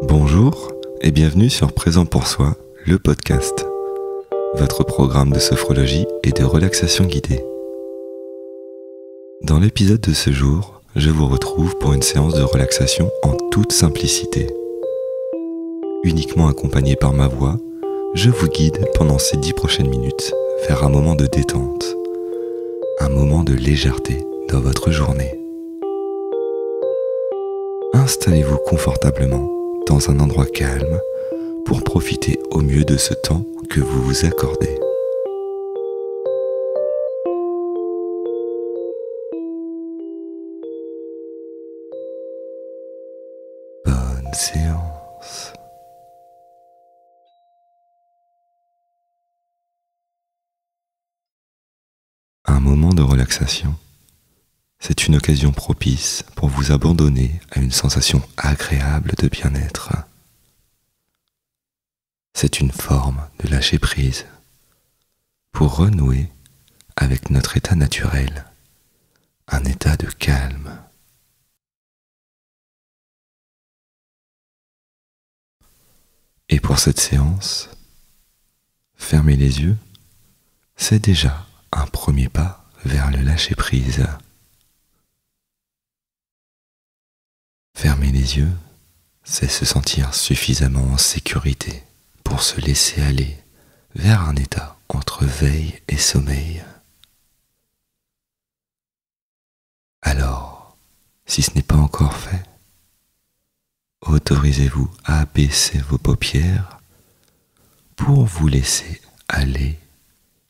Bonjour et bienvenue sur Présent pour soi, le podcast, votre programme de sophrologie et de relaxation guidée. Dans l'épisode de ce jour, je vous retrouve pour une séance de relaxation en toute simplicité. Uniquement accompagné par ma voix, je vous guide pendant ces 10 prochaines minutes vers un moment de détente, un moment de légèreté dans votre journée. Installez-vous confortablement dans un endroit calme pour profiter au mieux de ce temps que vous vous accordez. Bonne séance. Un moment de relaxation, c'est une occasion propice pour vous abandonner à une sensation agréable de bien-être. C'est une forme de lâcher prise pour renouer avec notre état naturel, un état de calme. Et pour cette séance, fermer les yeux, c'est déjà un premier pas vers le lâcher prise. Fermer les yeux, c'est se sentir suffisamment en sécurité pour se laisser aller vers un état entre veille et sommeil. Alors, si ce n'est pas encore fait, autorisez-vous à baisser vos paupières pour vous laisser aller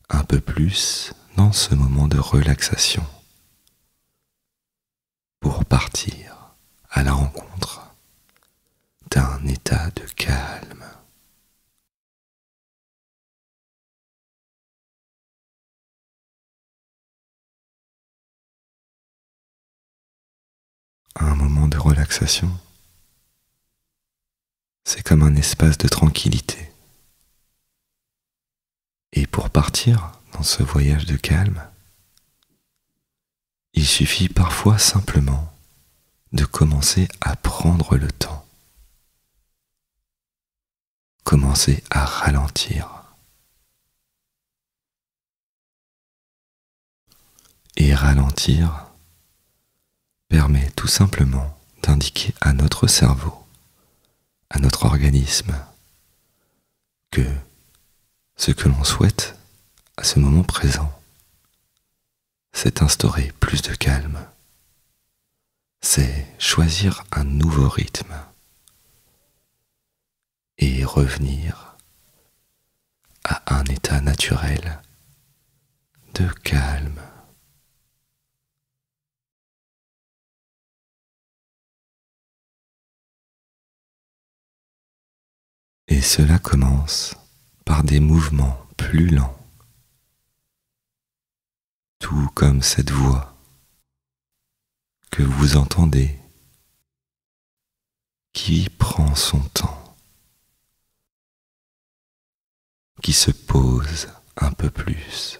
un peu plus dans ce moment de relaxation, pour partir à la rencontre d'un état de calme. Un moment de relaxation, c'est comme un espace de tranquillité. Et pour partir dans ce voyage de calme, il suffit parfois simplement de commencer à prendre le temps. Commencer à ralentir. Et ralentir permet tout simplement d'indiquer à notre cerveau, à notre organisme, que ce que l'on souhaite à ce moment présent, c'est instaurer plus de calme. C'est choisir un nouveau rythme et revenir à un état naturel de calme. Et cela commence par des mouvements plus lents, tout comme cette voix que vous entendez, qui prend son temps, qui se pose un peu plus.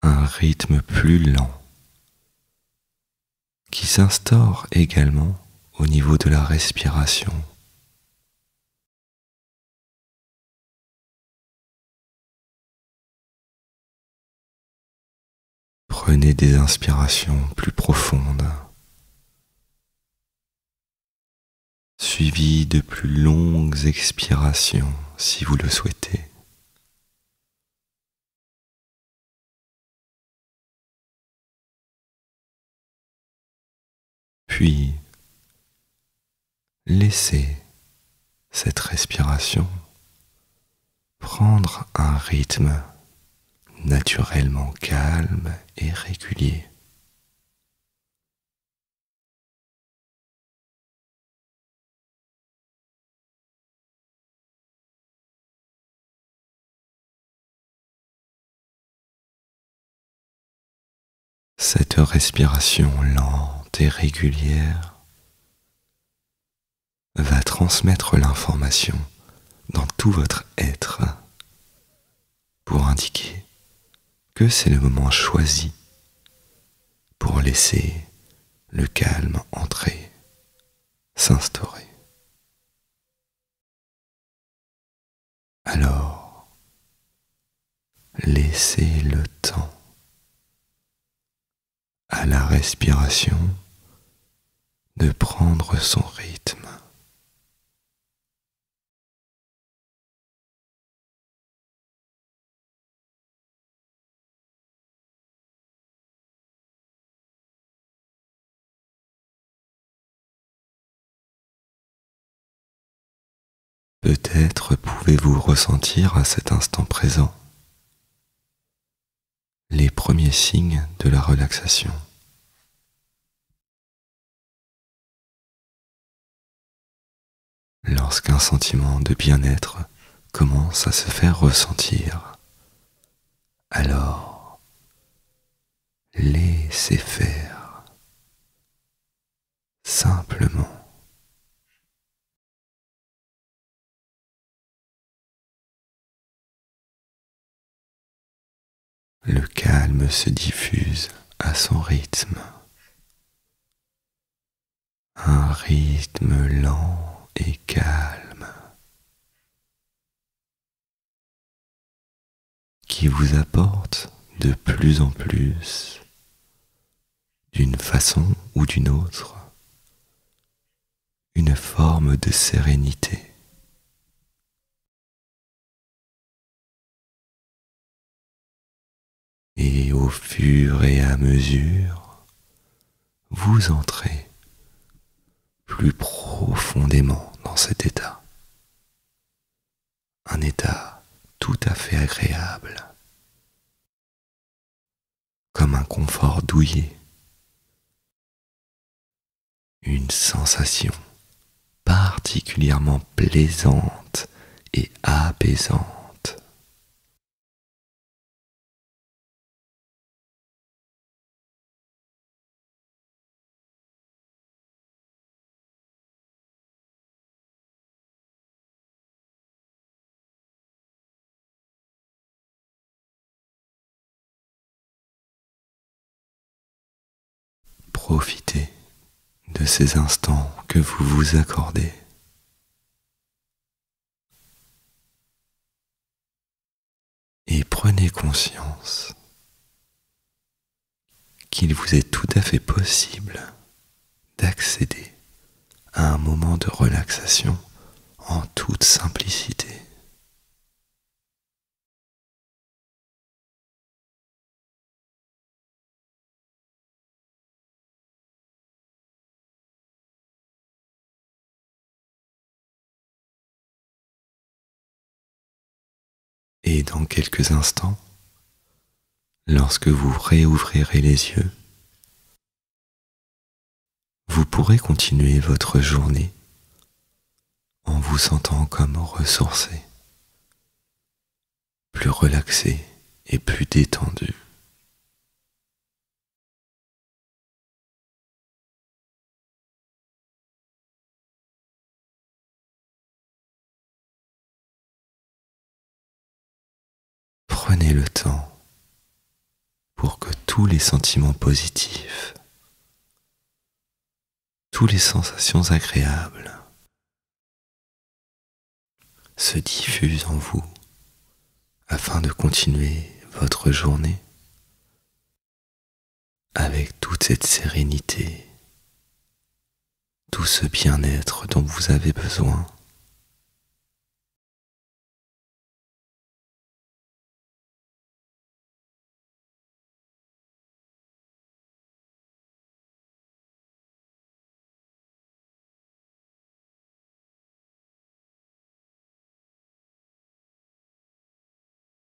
Un rythme plus lent, qui s'instaure également au niveau de la respiration. Prenez des inspirations plus profondes, suivies de plus longues expirations si vous le souhaitez. Puis, laissez cette respiration prendre un rythme naturellement calme et régulier. Cette respiration lente et régulière va transmettre l'information dans tout votre être pour indiquer que c'est le moment choisi pour laisser le calme entrer, s'instaurer. Alors, laissez le temps à la respiration de prendre son rythme. Peut-être pouvez-vous ressentir à cet instant présent les premiers signes de la relaxation. Lorsqu'un sentiment de bien-être commence à se faire ressentir, alors laissez faire, simplement. Le calme se diffuse à son rythme, un rythme lent et calme qui vous apporte de plus en plus, d'une façon ou d'une autre, une forme de sérénité. Et au fur et à mesure, vous entrez plus profondément dans cet état. Un état tout à fait agréable, comme un confort douillet, une sensation particulièrement plaisante et apaisante. Profitez de ces instants que vous vous accordez. Et prenez conscience qu'il vous est tout à fait possible d'accéder à un moment de relaxation en toute simplicité. Et dans quelques instants, lorsque vous réouvrirez les yeux, vous pourrez continuer votre journée en vous sentant comme ressourcé, plus relaxé et plus détendu. Prenez le temps pour que tous les sentiments positifs, toutes les sensations agréables se diffusent en vous afin de continuer votre journée avec toute cette sérénité, tout ce bien-être dont vous avez besoin.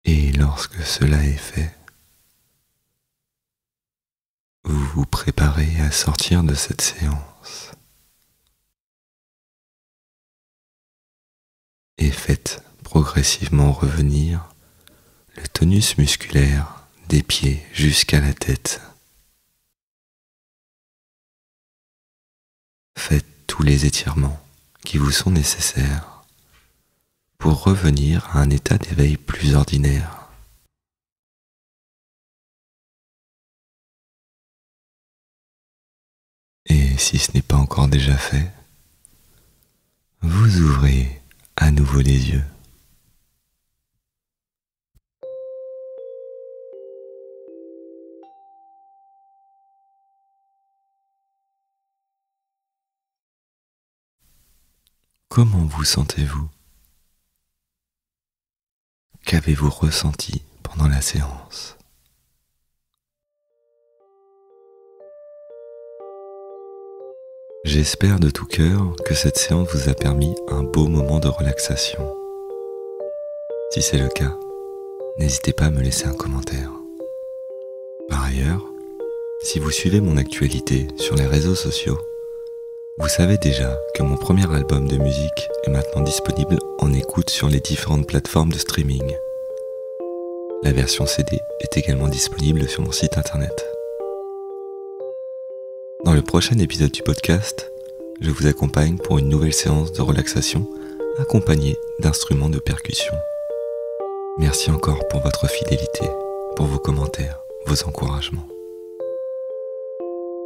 Et lorsque cela est fait, vous vous préparez à sortir de cette séance et faites progressivement revenir le tonus musculaire des pieds jusqu'à la tête. Faites tous les étirements qui vous sont nécessaires pour revenir à un état d'éveil plus ordinaire. si ce n'est pas encore déjà fait, vous ouvrez à nouveau les yeux. Comment vous sentez-vous? Qu'avez-vous ressenti pendant la séance? J'espère de tout cœur que cette séance vous a permis un beau moment de relaxation. Si c'est le cas, n'hésitez pas à me laisser un commentaire. Par ailleurs, si vous suivez mon actualité sur les réseaux sociaux, vous savez déjà que mon premier album de musique est maintenant disponible en écoute sur les différentes plateformes de streaming. La version CD est également disponible sur mon site internet. Dans le prochain épisode du podcast, je vous accompagne pour une nouvelle séance de relaxation accompagnée d'instruments de percussion. Merci encore pour votre fidélité, pour vos commentaires, vos encouragements.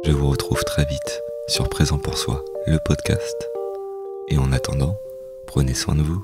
Je vous retrouve très vite sur Présent pour Soi, le podcast. Et en attendant, prenez soin de vous.